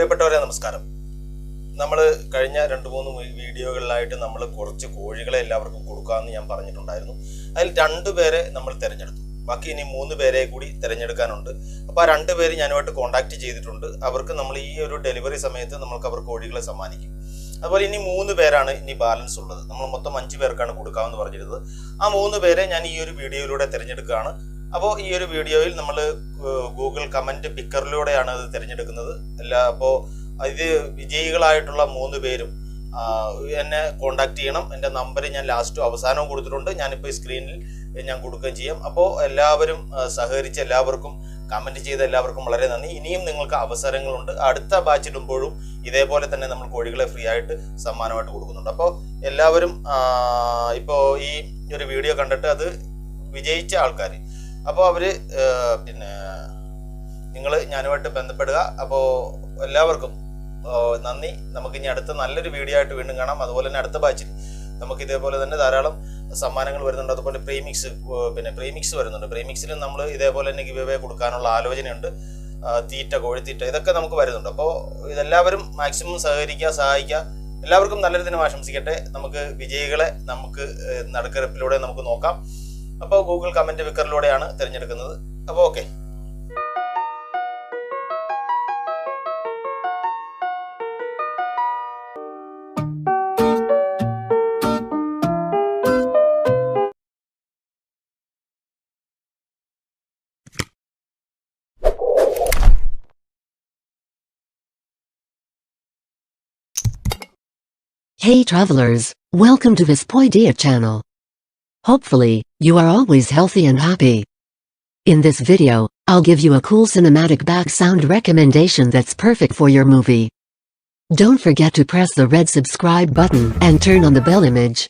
പ്രിയപ്പെട്ടവരെ നമസ്കാരം. നമ്മൾ കഴിഞ്ഞ 2-3 വീഡിയോകളിലായിട്ട് നമ്മൾ കുറച്ച് കോഴികളെ എല്ലാവർക്കും കൊടുക്കാമെന്ന് ഞാൻ പറഞ്ഞിട്ടുണ്ടായിരുന്നു. അതിൽ 2 പേരെ നമ്മൾ തിരഞ്ഞെടുത്തു. ബാക്കി ഇനി 3 പേരെ കൂടി തിരഞ്ഞെടുക്കാനുണ്ട്. അപ്പോൾ ആ 2 പേര് ഞാനുമായിട്ട് കോൺടാക്ട് ചെയ്തിട്ടുണ്ട്. അവർക്ക് നമ്മൾ ഈ ഒരു ഡെലിവറി സമയത്ത് നമുക്ക് അവർ കോഴികളെ സമ്മാനിക്കും. അതുപോലെ ഇനി 3 പേരാണ് ഇനി ബാലൻസ് ഉള്ളത്. നമ്മൾ മൊത്തം 5 പേർക്കാണ് കൊടുക്കാമെന്ന് പറഞ്ഞിരുന്നത്. ആ 3 പേരെ ഞാൻ ഈ ഒരു വീഡിയോയിലൂടെ തിരഞ്ഞെടുക്കുകയാണ്. അപ്പോൾ ഈ ഒരു വീഡിയോയിൽ നമ്മൾ ഗൂഗിൾ കമൻറ്റ് പിക്കറിലൂടെയാണ് അത് തിരഞ്ഞെടുക്കുന്നത്. അപ്പോൾ ഇത് വിജയികളായിട്ടുള്ള 3 പേരും എന്നെ കോണ്ടാക്ട് ചെയ്യണം. എൻ്റെ നമ്പർ ഞാൻ ലാസ്റ്റും അവസാനവും കൊടുത്തിട്ടുണ്ട്. ഞാനിപ്പോൾ ഈ സ്ക്രീനിൽ ഞാൻ കൊടുക്കുകയും ചെയ്യാം. അപ്പോൾ എല്ലാവരും സഹകരിച്ച് എല്ലാവർക്കും കമൻറ്റ് ചെയ്ത എല്ലാവർക്കും വളരെ നന്ദി. ഇനിയും നിങ്ങൾക്ക് അവസരങ്ങളുണ്ട്. അടുത്ത ബാച്ചിടുമ്പോഴും ഇതേപോലെ തന്നെ നമ്മൾ കോഴികളെ ഫ്രീ ആയിട്ട് സമ്മാനമായിട്ട് കൊടുക്കുന്നുണ്ട്. അപ്പോൾ എല്ലാവരും ഇപ്പോൾ ഈ ഒരു വീഡിയോ കണ്ടിട്ട് അത് വിജയിച്ച ആൾക്കാർ, അപ്പോൾ അവർ നിങ്ങൾ ഞാനുമായിട്ട് ബന്ധപ്പെടുക. അപ്പോൾ എല്ലാവർക്കും നന്ദി. നമുക്കിനി അടുത്ത നല്ലൊരു വീഡിയോ ആയിട്ട് വീണ്ടും കാണാം. അതുപോലെ തന്നെ അടുത്ത ബാച്ചിൽ നമുക്ക് ഇതേപോലെ തന്നെ ധാരാളം സമ്മാനങ്ങൾ വരുന്നുണ്ട്. അതുപോലെ പ്രീമിക്സ് വരുന്നുണ്ട്. പ്രീമിക്സിലും നമ്മൾ ഇതേപോലെ തന്നെ ഗിവ് അവേ കൊടുക്കാനുള്ള ആലോചനയുണ്ട്. കോഴിത്തീറ്റ ഇതൊക്കെ നമുക്ക് വരുന്നുണ്ട്. അപ്പോൾ ഇതെല്ലാവരും മാക്സിമം സഹായിക്കുക. എല്ലാവർക്കും നല്ലൊരു ദിനം ആശംസിക്കട്ടെ. നമുക്ക് വിജയികളെ നമുക്ക് നറുക്കെടുപ്പിലൂടെ നമുക്ക് നോക്കാം. അപ്പോൾ ഗൂഗിൾ കമൻറ്റ് പിക്കറിലൂടെയാണ് തിരഞ്ഞെടുക്കുന്നത്. അപ്പോൾ okay. Hey travelers, welcome to this Poultry channel. Hopefully, you are always healthy and happy. In this video, I'll give you a cool cinematic back sound recommendation that's perfect for your movie. Don't forget to press the red subscribe button and turn on the bell image.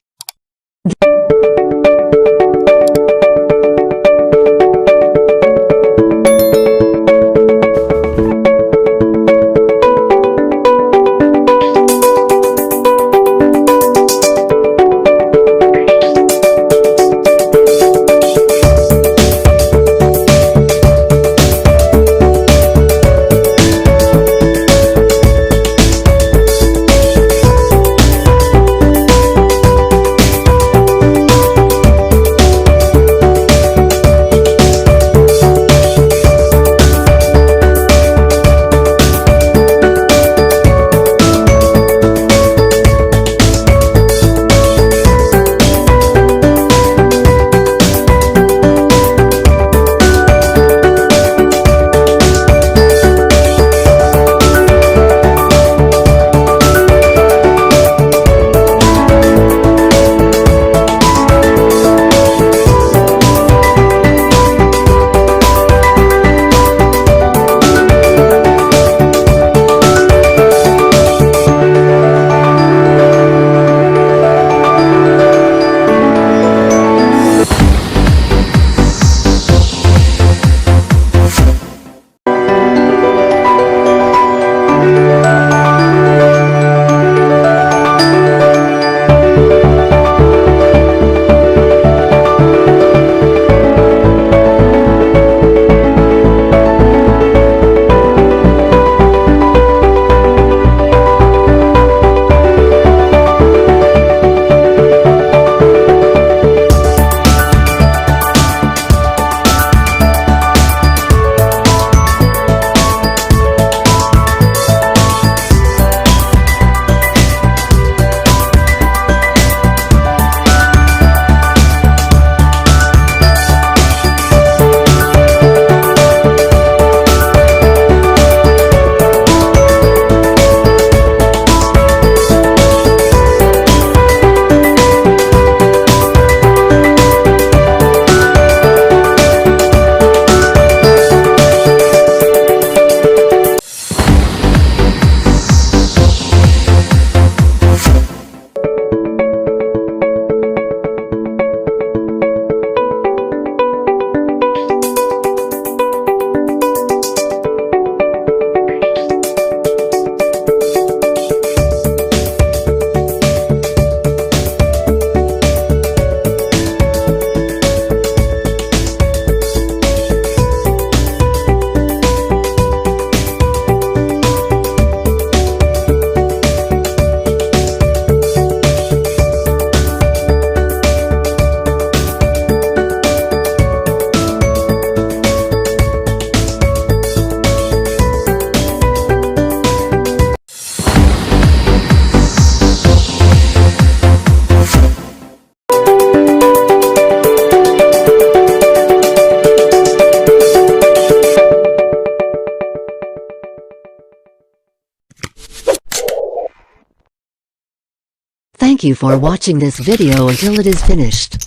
Thank you for watching this video until it is finished.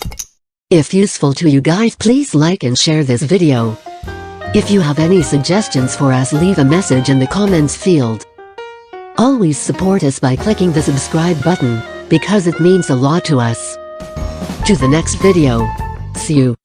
If useful to you guys, please like and share this video. If you have any suggestions for us, leave a message in the comments field. Always support us by clicking the subscribe button, because it means a lot to us. To the next video. See you.